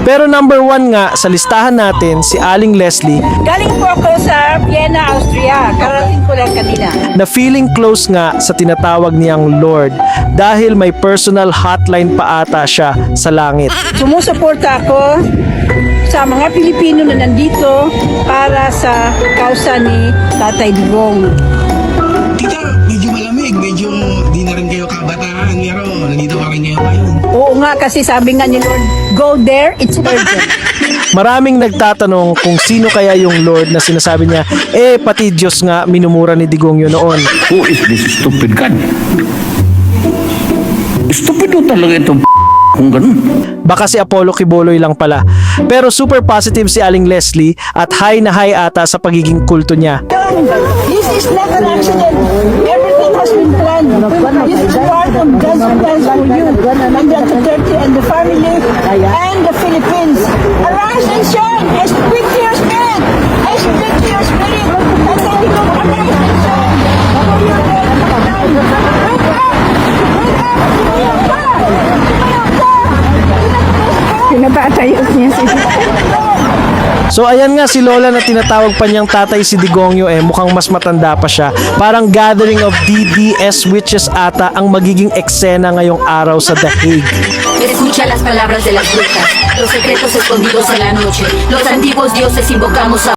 Pero number 1 nga sa listahan natin si Aling Leslie Galing po ako sa Vienna, Austria. Karating ko lang kanina. na feeling close nga sa tinatawag niyang Lord dahil may personal hotline pa ata siya sa langit. Sumusuporta ako sa mga Pilipino na nandito para sa kausa ni Tatay Digong. Tita, medyo malamig, medyo di na rin kayo kabataan, pero nandito pa rin kayo ngayon. Oo nga, kasi sabi nga ni Lord, go there, it's urgent. Maraming nagtatanong kung sino kaya yung Lord na sinasabi niya, pati Diyos nga minumura ni Digong yun noon. Who is this stupid God? Stupido talaga itong kung ganun. Baka si Apollo Quiboloy lang pala. Pero super positive si Aling Leslie at high na high ata sa pagiging kulto niya. This is not an accident. Everything has been planned. This is part of God's plans for you and the Duterte and the family and the Philippines. Arise and shine. I speak to your spirit. I speak to your spirit. And tell you, arise and shine. For your dead and done. Wake up! Wake up! Wake up! Pinabatayos niya si So ayan nga si Lola na tinatawag pa niyang tatay si Digongyo mukhang mas matanda pa siya. Parang gathering of DDS witches ata ang magiging eksena ngayong araw sa The Hague. Escucha las palabras de las brujas, los secretos escondidos en la noche, los antiguos dioses invocamos a